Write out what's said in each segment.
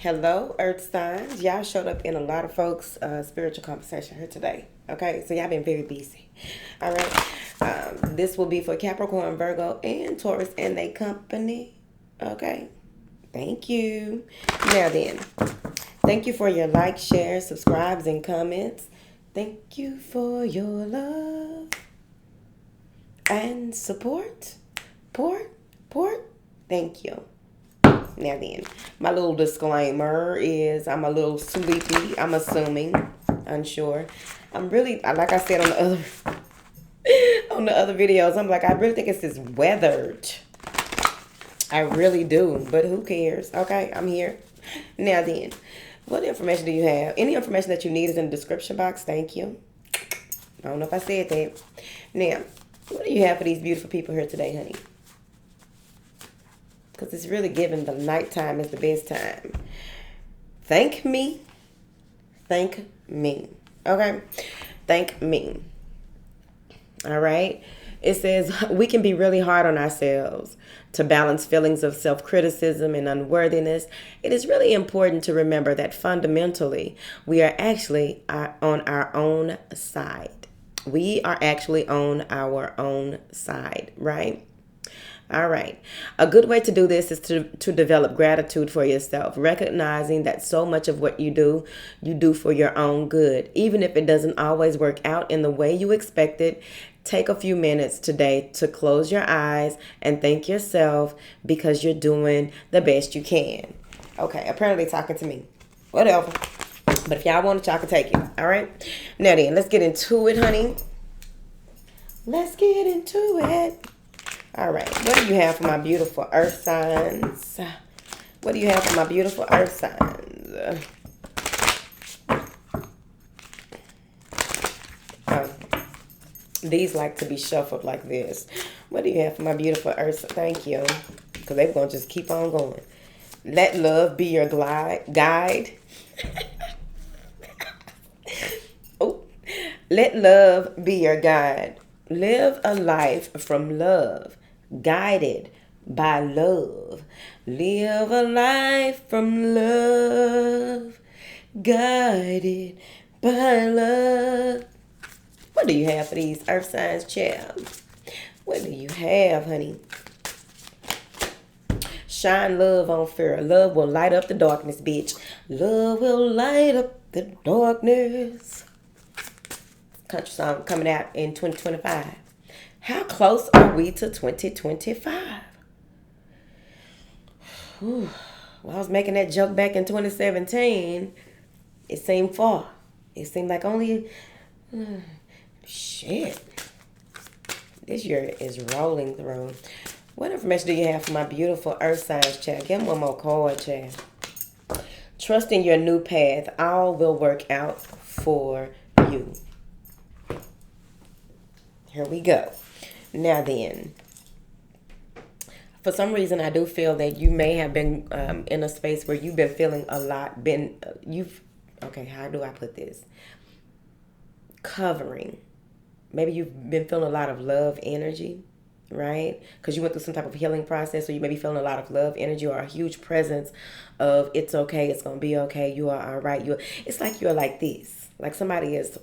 Hello, Earth signs. Y'all showed up in a lot of folks' spiritual conversation here today. Okay, so y'all been very busy. All right, this will be for Capricorn, Virgo, and Taurus and they company. Okay, thank you. Now then, thank you for your likes, shares, subscribes, and comments. Thank you for your love and support. Port. Thank you. Now then, my little disclaimer is I'm a little sleepy. I'm assuming, unsure. I'm really, like I said on the other videos, I'm like, I really think it's this weathered. I really do, but who cares? Okay, I'm here. Now then, what information do you have? Any information that you need is in the description box. Thank you. I don't know if I said that. Now, what do you have for these beautiful people here today, honey? Because it's really given the nighttime is the best time. Thank me. Okay? Thank me. All right? It says we can be really hard on ourselves to balance feelings of self-criticism and unworthiness. It is really important to remember that fundamentally we are actually on our own side. We are actually on our own side, right? All right. A good way to do this is to develop gratitude for yourself, recognizing that so much of what you do for your own good. Even if it doesn't always work out in the way you expected, take a few minutes today to close your eyes and thank yourself because you're doing the best you can. Okay, apparently talking to me. Whatever. But if y'all want it, y'all can take it. All right? Now then, let's get into it, honey. Let's get into it. All right, what do you have for my beautiful earth signs? What do you have for my beautiful earth signs? These like to be shuffled like this. What do you have for my beautiful earth? Thank you, because they're going to just keep on going. Let love be your guide. Oh, let love be your guide. Live a life from love, guided by love. Live a life from love, guided by love. What do you have for these earth signs, child? What do you have, honey? Shine love on fear. Love will light up the darkness, bitch. Love will light up the darkness. Country song coming out in 2025. How close are we to 2025? Whew. Well, I was making that joke back in 2017. It seemed far. It seemed like only... shit. This year is rolling through. What information do you have for my beautiful earth signs, child? Give them one more card, child. Trust in your new path. All will work out for you. Here we go. Now then, for some reason, I do feel that you may have been in a space where you've been feeling a lot. Okay, how do I put this? Covering. Maybe you've been feeling a lot of love energy, right? Because you went through some type of healing process, so you may be feeling a lot of love energy or a huge presence of it's okay, it's going to be okay, you are all right. It's like you're like this. Like somebody is,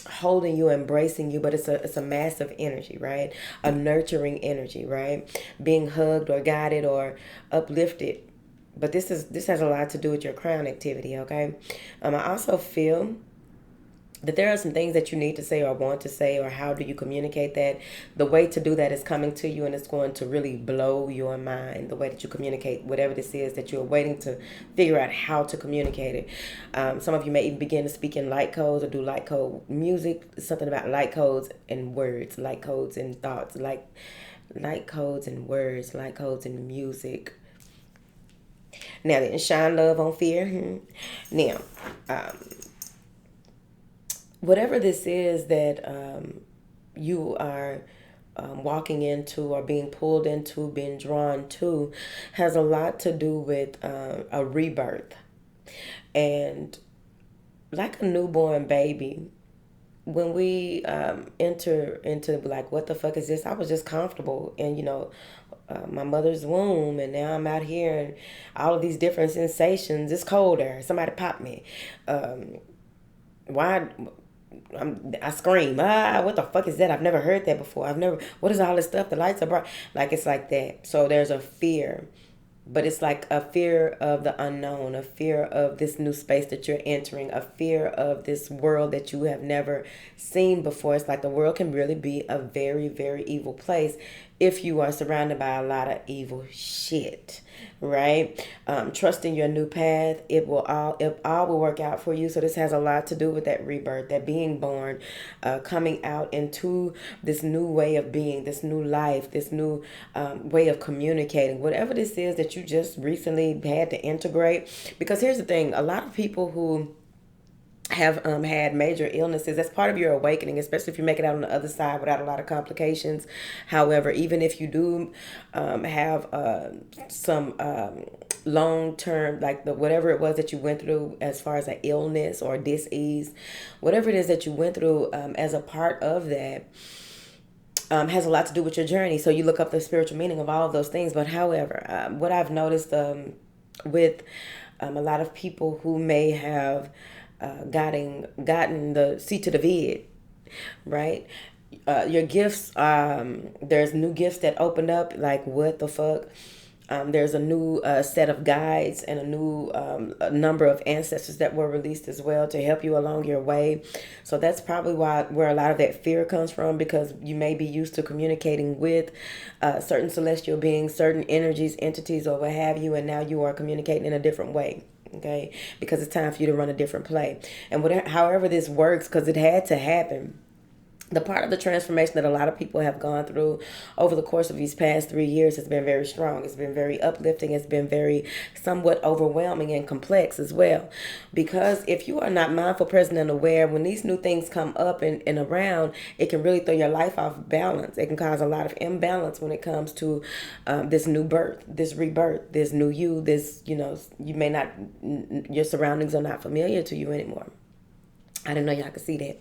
holding you, embracing you, but it's a massive energy, right? A nurturing energy, right? Being hugged or guided or uplifted. But this has a lot to do with your crown activity, okay? I also feel that there are some things that you need to say or want to say, or how do you communicate that? The way to do that is coming to you, and it's going to really blow your mind, the way that you communicate whatever this is that you're waiting to figure out how to communicate it. Some of you may even begin to speak in light codes or do light code music, something about light codes and words, light codes and thoughts, light codes and words, light codes and music. Now then, shine love on fear. Now, whatever this is that you are walking into or being pulled into, being drawn to, has a lot to do with a rebirth. And like a newborn baby, when we enter into like, what the fuck is this? I was just comfortable in, my mother's womb, and now I'm out here and all of these different sensations. It's cold there. Somebody popped me. Why? I scream. What the fuck is that? I've never heard that before. What is all this stuff? The lights are bright. Like, it's like that. So there's a fear. But it's like a fear of the unknown, a fear of this new space that you're entering, a fear of this world that you have never seen before. It's like the world can really be a very, very evil place if you are surrounded by a lot of evil shit, right? Trusting your new path, it all will work out for you. So this has a lot to do with that rebirth, that being born, coming out into this new way of being, this new life, this new way of communicating, whatever this is that you just recently had to integrate. Because here's the thing, a lot of people who have had major illnesses, that's part of your awakening, especially if you make it out on the other side without a lot of complications. However, even if you do have some long term, like whatever it was that you went through as far as an illness or dis-ease, whatever it is that you went through as a part of that, has a lot to do with your journey. So you look up the spiritual meaning of all of those things. But however, what I've noticed with a lot of people who may have gotten the C to the vid, right? Your gifts, there's new gifts that open up, like, what the fuck? There's a new set of guides and a new number of ancestors that were released as well to help you along your way. So that's probably where a lot of that fear comes from, because you may be used to communicating with certain celestial beings, certain energies, entities, or what have you, and now you are communicating in a different way. Okay, because it's time for you to run a different play. And however this works, because it had to happen, the part of the transformation that a lot of people have gone through over the course of these past 3 years has been very strong. It's been very uplifting. It's been very somewhat overwhelming and complex as well. Because if you are not mindful, present, and aware, when these new things come up and around, it can really throw your life off balance. It can cause a lot of imbalance when it comes to this new birth, this rebirth, this new you, this, you may not, your surroundings are not familiar to you anymore. I didn't know y'all could see that,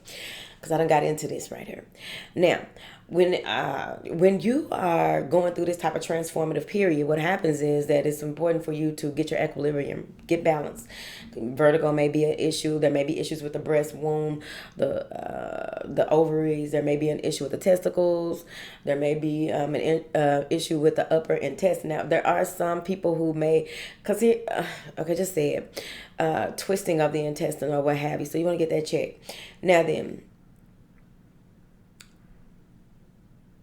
because I done got into this right here. Now, when you are going through this type of transformative period, what happens is that it's important for you to get your equilibrium, get balance. Vertigo may be an issue. There may be issues with the breast, womb, the ovaries. There may be an issue with the testicles. There may be an issue with the upper intestine. Now, there are some people who may, just say it, twisting of the intestine or what have you. So you want to get that checked. Now then,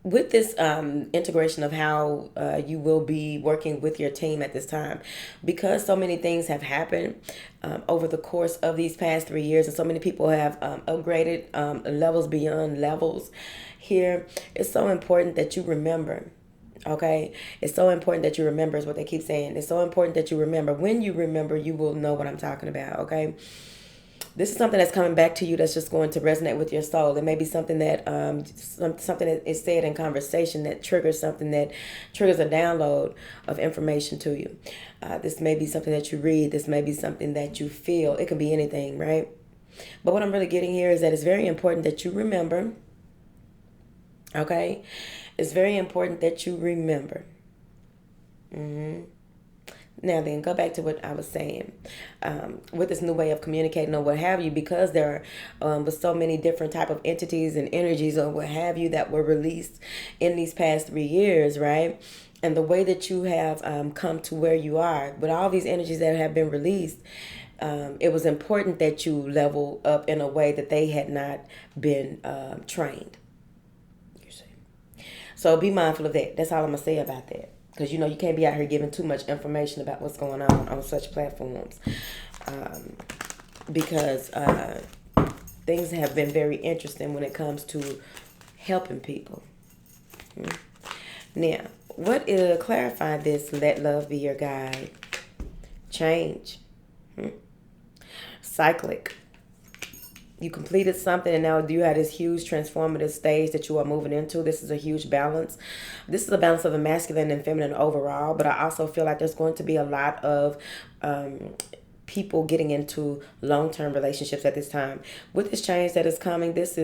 with this integration of how you will be working with your team at this time, because so many things have happened over the course of these past 3 years, and so many people have upgraded levels beyond levels here, it's so important that you remember. Okay, it's so important that you remember, is what they keep saying. It's so important that you remember. When you remember, you will know what I'm talking about. Okay. This is something that's coming back to you that's just going to resonate with your soul. It may be something that something that is said in conversation that triggers something, that triggers a download of information to you. This may be something that you read. This may be something that you feel. It could be anything, right? But what I'm really getting here is that it's very important that you remember. Okay? It's very important that you remember. Now then, go back to what I was saying. With this new way of communicating or what have you, because there was so many different type of entities and energies or what have you that were released in these past 3 years, right? And the way that you have come to where you are, with all these energies that have been released, it was important that you level up in a way that they had not been trained. You see? So be mindful of that. That's all I'm going to say about that. Because, you can't be out here giving too much information about what's going on such platforms. Because things have been very interesting when it comes to helping people. Now, clarify this, let love be your guide. Change. Cyclic. You completed something and now you have this huge transformative stage that you are moving into. This is a huge balance. This is a balance of the masculine and feminine overall, but I also feel like there's going to be a lot of people getting into long-term relationships at this time. With this change that is coming, this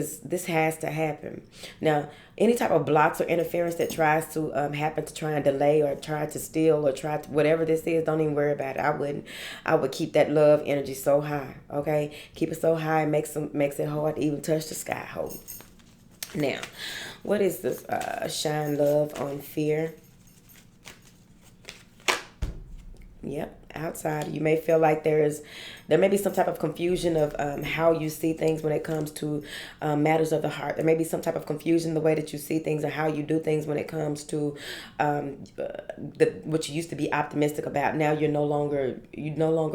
has to happen. Now, any type of blocks or interference that tries to happen to try and delay or try to steal or try to whatever this is, don't even worry about it. I would keep that love energy so high. Okay, keep it so high, makes it hard to even touch the sky hole. Now, what is this? Shine love on fear. Yep. Outside, you may feel like there may be some type of confusion of how you see things when it comes to matters of the heart. There may be some type of confusion the way that you see things or how you do things when it comes to what you used to be optimistic about. Now you no longer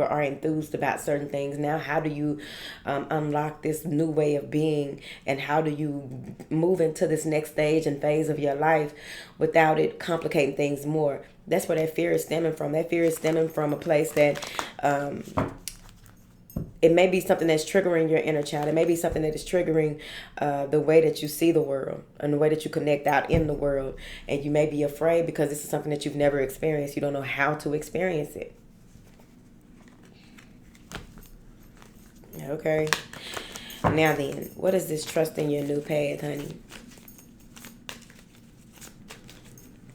are enthused about certain things. Now, how do you unlock this new way of being, and how do you move into this next stage and phase of your life without it complicating things more? That's where that fear is stemming from. That fear is stemming from a place that it may be something that's triggering your inner child. It may be something that is triggering the way that you see the world and the way that you connect out in the world. And you may be afraid because this is something that you've never experienced. You don't know how to experience it. Okay. Now then, what is this trust in your new path, honey?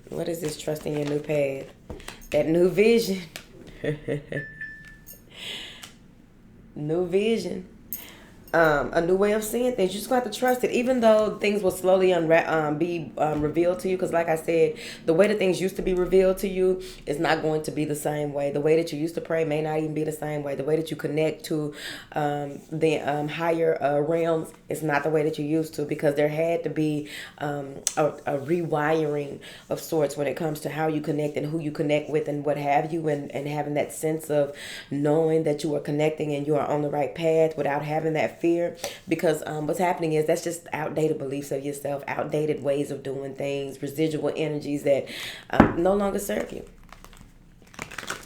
What is this trust in your new path? That new vision. New vision. A new way of seeing things. You just got to trust it, even though things will slowly be revealed to you. Because like I said, the way that things used to be revealed to you is not going to be the same way. The way that you used to pray may not even be the same way. The way that you connect to the higher realms is not the way that you used to, because there had to be a rewiring of sorts when it comes to how you connect and who you connect with and what have you, and having that sense of knowing that you are connecting and you are on the right path without having that fear. Because what's happening is that's just outdated beliefs of yourself, outdated ways of doing things, residual energies that no longer serve you.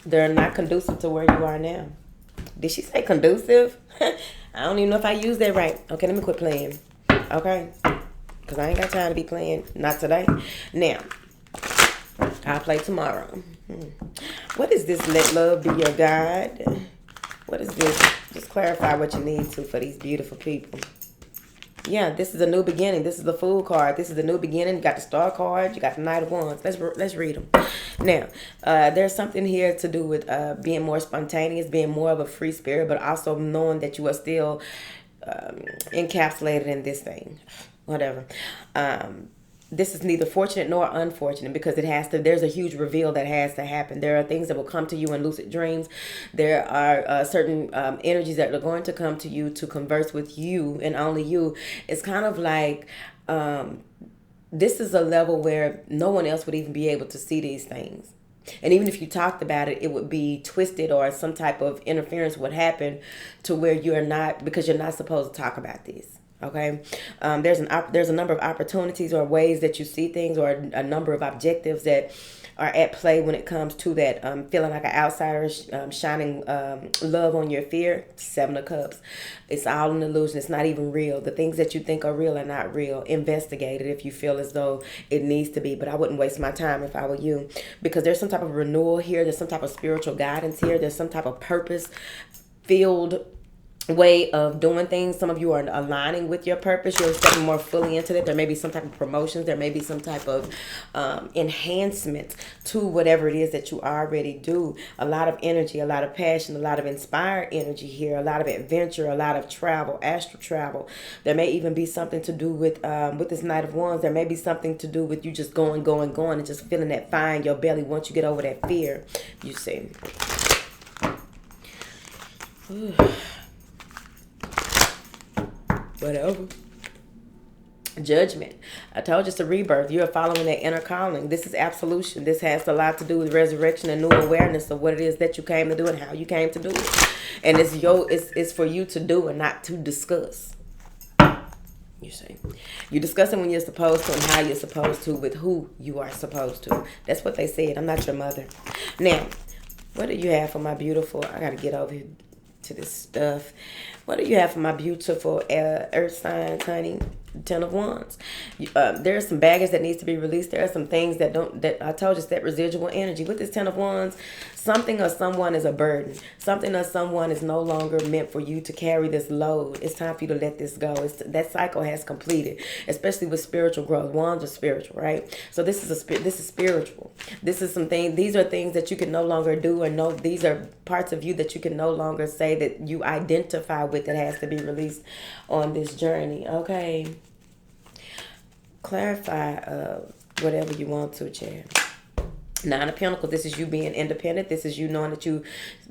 They're not conducive to where you are now. Did she say conducive? I don't even know if I used that right. Okay, let me quit playing. Okay, because I ain't got time to be playing. Not today. Now, I'll play tomorrow. What is this? Let love be your guide. What is this? Just clarify what you need to for these beautiful people. Yeah, this is a new beginning. This is the Fool card. This is the new beginning. You got the Star card. You got the Knight of Wands. Let's read them. Now, there's something here to do with being more spontaneous, being more of a free spirit, but also knowing that you are still encapsulated in this thing. Whatever. This is neither fortunate nor unfortunate, because there's a huge reveal that has to happen. There are things that will come to you in lucid dreams. There are certain energies that are going to come to you to converse with you and only you. It's kind of like this is a level where no one else would even be able to see these things. And even if you talked about it, it would be twisted, or some type of interference would happen to where because you're not supposed to talk about this. Okay, there's a number of opportunities or ways that you see things, or a number of objectives that are at play when it comes to that feeling like an outsider, shining love on your fear. 7 of Cups. It's all an illusion. It's not even real. The things that you think are real are not real. Investigate it if you feel as though it needs to be. But I wouldn't waste my time if I were you, because there's some type of renewal here. There's some type of spiritual guidance here. There's some type of purpose-filled way of doing things. Some of you are aligning with your purpose. You're stepping more fully into it. There may be some type of promotions. There may be some type of enhancement to whatever it is that you already do. A lot of energy, a lot of passion, a lot of inspired energy here, a lot of adventure, a lot of travel, astral travel. There may even be something to do with this Knight of Wands. There may be something to do with you just going, and just feeling that fire in your belly once you get over that fear, you see. Whatever. Judgment. I told you it's a rebirth. You're following that inner calling. This is absolution. This has a lot to do with resurrection and new awareness of what it is that you came to do and how you came to do it. And it's for you to do and not to discuss. You see, you discuss it when you're supposed to and how you're supposed to with who you are supposed to. That's what they said. I'm not your mother. Now, what do you have for my beautiful? I got to get over here to this stuff. What do you have for my beautiful earth signs, honey? Ten of Wands. There's some baggage that needs to be released. There are some things that I told you, it's that residual energy. With this Ten of Wands, something or someone is a burden. Something or someone is no longer meant for you to carry this load. It's time for you to let this go. That cycle has completed, especially with spiritual growth. Wands are spiritual, right? So this is spiritual. This is something. These are things that you can no longer do, or no. These are parts of you that you can no longer say that you identify with, that has to be released on this journey. Okay. Clarify whatever you want to, Chad. Nine of Pentacles, this is you being independent. This is you knowing that you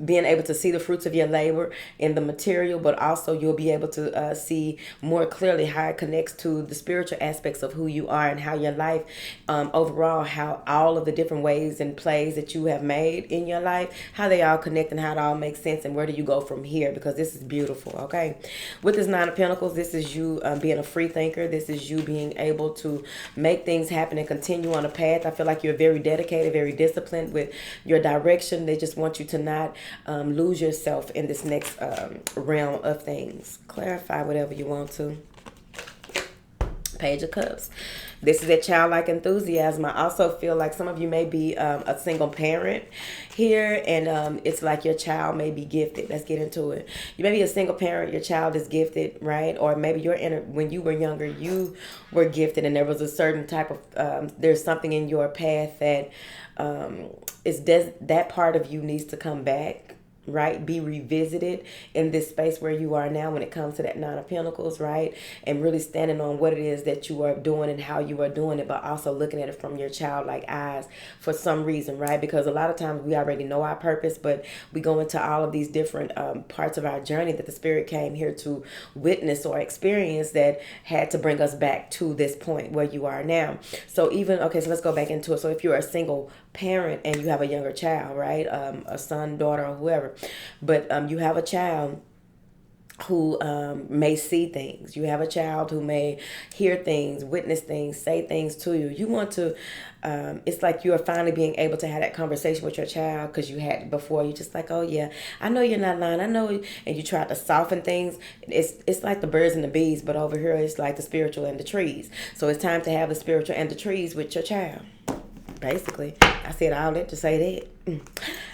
being able to see the fruits of your labor in the material, but also you'll be able to see more clearly how it connects to the spiritual aspects of who you are, and how your life overall, how all of the different ways and plays that you have made in your life, how they all connect and how it all makes sense, and where do you go from here, because this is beautiful. Okay, with this Nine of Pentacles, this is you being a free thinker. This is you being able to make things happen and continue on a path. I feel like you're very dedicated, very disciplined with your direction. They just want you to not lose yourself in this next realm of things. Clarify whatever you want to. Page of Cups. This is a childlike enthusiasm. I also feel like some of you may be a single parent here, and it's like your child may be gifted. Let's get into it. You may be a single parent, your child is gifted, right? Or maybe when you were younger, you were gifted, and there was a certain type of, there's something in your path that that part of you needs to come back, right? Be revisited in this space where you are now when it comes to that Nine of Pentacles, right? And really standing on what it is that you are doing and how you are doing it, but also looking at it from your childlike eyes for some reason, right? Because a lot of times we already know our purpose, but we go into all of these different parts of our journey that the Spirit came here to witness or experience, that had to bring us back to this point where you are now. So okay, so let's go back into it. So if you're a single parent and you have a younger child, right? A son, daughter, or whoever, but you have a child who may see things. You have a child who may hear things, witness things, say things to you. You want to, it's like you are finally being able to have that conversation with your child, because you had before. You just like, oh yeah, I know you're not lying. I know, and you try to soften things. It's like the birds and the bees, but over here it's like the spiritual and the trees. So it's time to have the spiritual and the trees with your child. Basically, I said all that to say that.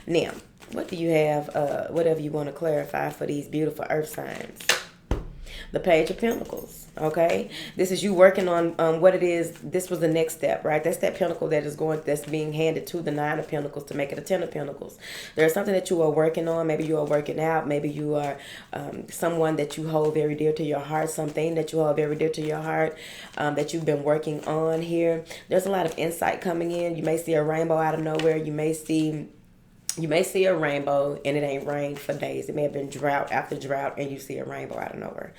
Now, what do you have, whatever you want to clarify for these beautiful earth signs? The Page of Pentacles, okay? This is you working on what it is. This was the next step, right? That's that pentacle that's being handed to the Nine of Pentacles to make it a Ten of Pentacles. There's something that you are working on. Maybe you are working out. Maybe you are someone that you hold very dear to your heart, something that you hold very dear to your heart that you've been working on here. There's a lot of insight coming in. You may see a rainbow out of nowhere. You may see a rainbow and it ain't rained for days. It may have been drought after drought and you see a rainbow out of nowhere.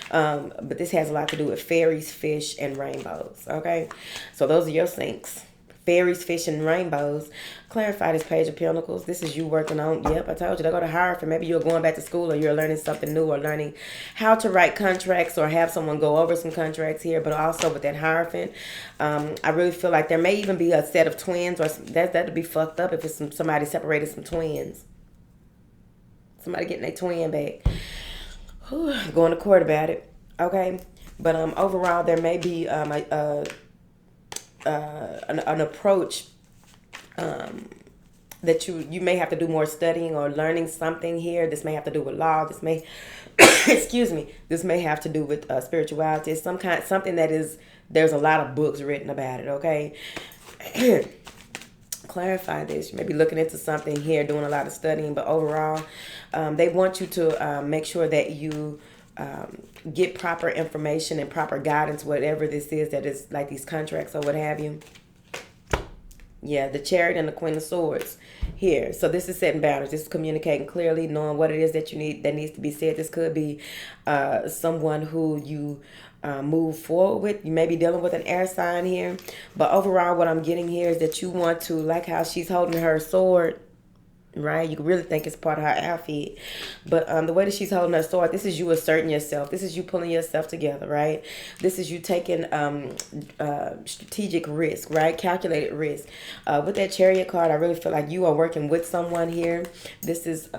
But this has a lot to do with fairies, fish, and rainbows. Okay? So those are your sinks. Fairies, fish, and rainbows. Clarify this Page of Pentacles. This is you working on, yep, I told you, to go to Hierophant. Maybe you're going back to school, or you're learning something new, or learning how to write contracts, or have someone go over some contracts here. But also with that Hierophant, I really feel like there may even be a set of twins, or that'd be fucked up if it's somebody separated some twins. Somebody getting their twin back. Whew, going to court about it. Okay? But overall, there may be an approach that you may have to do more studying or learning something here. This may have to do with law. This may, excuse me, this may have to do with spirituality. It's something that is, there's a lot of books written about it, okay? Clarify this. You may be looking into something here, doing a lot of studying, but overall, they want you to make sure that you get proper information and proper guidance, whatever this is that is like these contracts or what have you. Yeah, the Chariot and the Queen of Swords here. So this is setting boundaries. This is communicating clearly, knowing what it is that you need, that needs to be said. This could be someone who you move forward with. You may be dealing with an air sign here. But overall, what I'm getting here is that you want to, like how she's holding her sword, right? You can really think it's part of her outfit. But the way that she's holding her sword, this is you asserting yourself. This is you pulling yourself together, right? This is you taking strategic risk, right? Calculated risk. With that Chariot card, I really feel like you are working with someone here. This is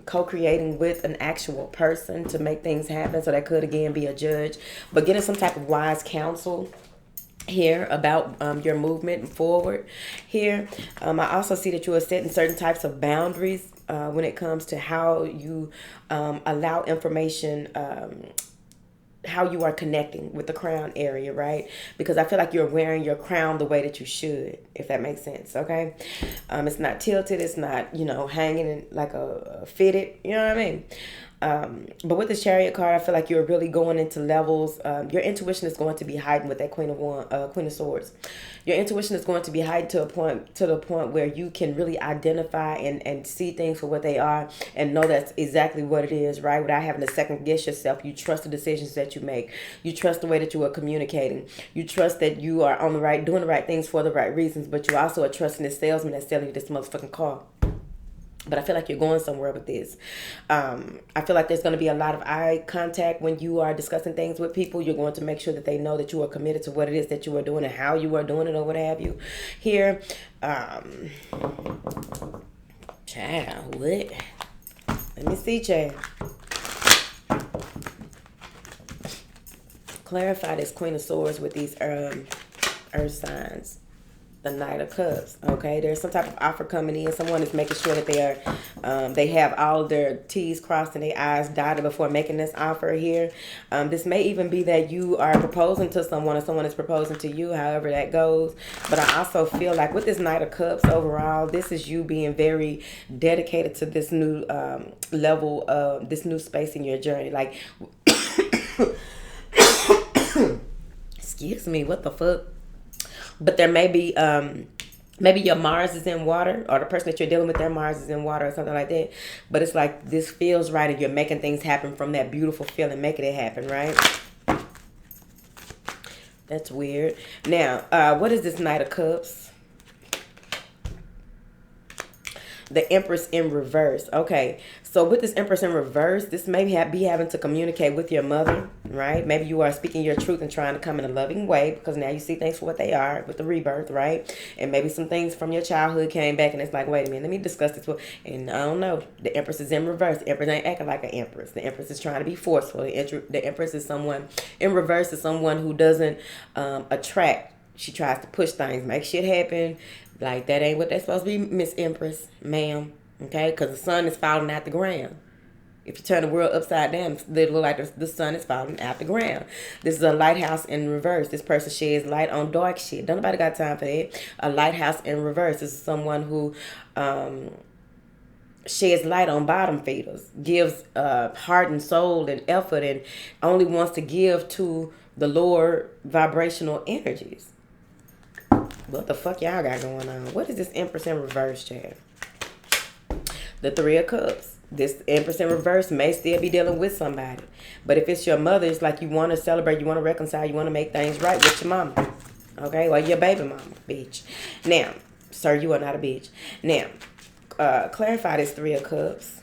co-creating with an actual person to make things happen. So that could, again, be a judge. But getting some type of wise counsel here about your movement forward here. I also see that you are setting certain types of boundaries when it comes to how you allow information, how you are connecting with the crown area, right? Because I feel like you're wearing your crown the way that you should, if that makes sense, okay? It's not tilted, it's not, hanging in like a fitted, you know what I mean? But with this Chariot card, I feel like you're really going into levels. Your intuition is going to be heightened with that Queen of Swords. Your intuition is going to be heightened to the point where you can really identify and see things for what they are and know that's exactly what it is, right? Without having to second guess yourself. You trust the decisions that you make. You trust the way that you are communicating. You trust that you are doing the right things for the right reasons, but you also are trusting the salesman that's selling you this motherfucking car. But I feel like you're going somewhere with this. I feel like there's going to be a lot of eye contact when you are discussing things with people. You're going to make sure that they know that you are committed to what it is that you are doing and how you are doing it or what have you. Here, child, what? Let me see, child. Clarify this Queen of Swords with these earth signs. The Knight of Cups. Okay, there's some type of offer coming in. Someone is making sure that they have all of their T's crossed and their I's dotted before making this offer here. This may even be that you are proposing to someone or someone is proposing to you, however that goes. But I also feel like with this Knight of Cups overall, this is you being very dedicated to this new level of this new space in your journey. Like, excuse me, what the fuck? But there may be, maybe your Mars is in water, or the person that you're dealing with, their Mars is in water or something like that. But it's like this feels right and you're making things happen from that beautiful feeling, making it happen, right? That's weird. Now, what is this Knight of Cups? The Empress in reverse. Okay, so with this Empress in reverse, this may be having to communicate with your mother, right? Maybe you are speaking your truth and trying to come in a loving way because now you see things for what they are with the rebirth, right? And maybe some things from your childhood came back and it's like, wait a minute, let me discuss this. And I don't know, the Empress is in reverse. The Empress ain't acting like an Empress. The Empress is trying to be forceful. The Empress is someone, in reverse is someone who doesn't attract. She tries to push things, make shit happen. Like, that ain't what that's supposed to be, Miss Empress, ma'am. Okay? Because the sun is falling out the ground. If you turn the world upside down, it look like the sun is falling out the ground. This is a lighthouse in reverse. This person sheds light on dark shit. Don't nobody got time for that. A lighthouse in reverse. This is someone who sheds light on bottom feeders. Gives heart and soul and effort and only wants to give to the lower vibrational energies. What the fuck y'all got going on? What is this Empress in reverse, Chad? The Three of Cups. This Empress in reverse may still be dealing with somebody. But if it's your mother, it's like you want to celebrate, you want to reconcile, you want to make things right with your mama. Okay? Or your baby mama, bitch. Now, sir, you are not a bitch. Now, clarify this Three of Cups.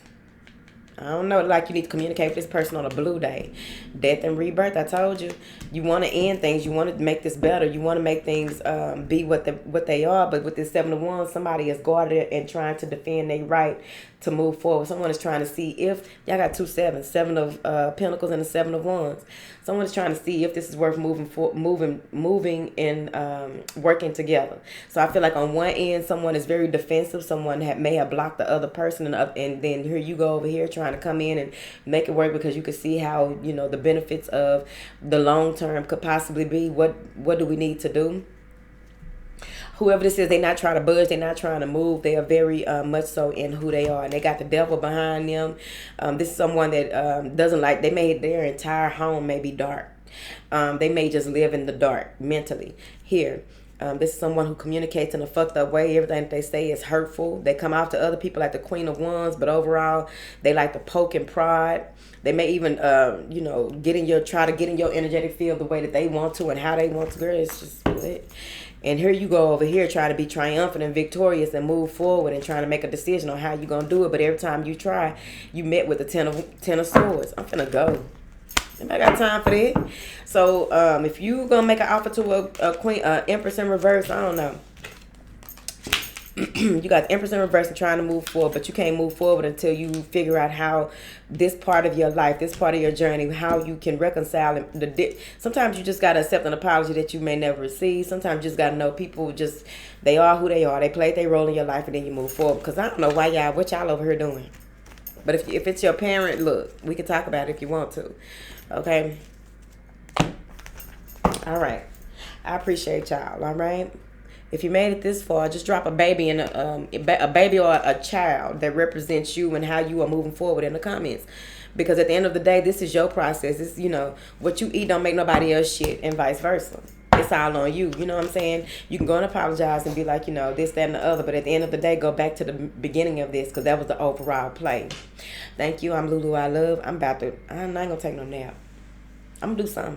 I don't know, like you need to communicate with this person on a blue day. Death and rebirth, I told you. You want to end things. You want to make this better. You want to make things be what they are. But with this Seven of Wands, somebody is guarded and trying to defend their right to move forward. Someone is trying to see if, y'all got 2 sevens, Seven of Pentacles and the Seven of Wands. Someone is trying to see if this is worth moving and working together. So I feel like on one end, someone is very defensive. Someone may have blocked the other person, and then here you go over here trying to come in and make it work because you can see how, the benefits of the long term could possibly be. What do we need to do? Whoever this is, they're not trying to budge. They're not trying to move. They are very much so in who they are. And they got the devil behind them. This is someone that doesn't like, their entire home may be dark. They may just live in the dark mentally. Here, this is someone who communicates in a fucked up way. Everything that they say is hurtful. They come out to other people like the Queen of Wands, but overall, they like to poke and prod. They may even, try to get in your energetic field the way that they want to and how they want to. Girl, it's just it. And here you go over here trying to be triumphant and victorious and move forward and trying to make a decision on how you're going to do it. But every time you try, you met with a ten of swords. I'm finna go. I got time for that. So if you going to make an offer to a queen, empress in reverse, I don't know. You got the empress in reverse and trying to move forward, but you can't move forward until you figure out how this part of your life, this part of your journey, how you can reconcile sometimes you just got to accept an apology that you may never receive. Sometimes you just got to know people just, they are who they are. They played their role in your life, and then you move forward. Because I don't know what y'all over here doing. But if it's your parent, look, we can talk about it if you want to. Okay? All right. I appreciate y'all. All right? If you made it this far, just drop a baby in a baby or a child that represents you and how you are moving forward in the comments. Because at the end of the day, this is your process. It's, what you eat don't make nobody else shit, and vice versa. It's all on you. You know what I'm saying? You can go and apologize and be like, this, that, and the other. But at the end of the day, go back to the beginning of this, because that was the overall play. Thank you. I'm Lulu I Love. I'm not going to take no nap. I'm going to do something.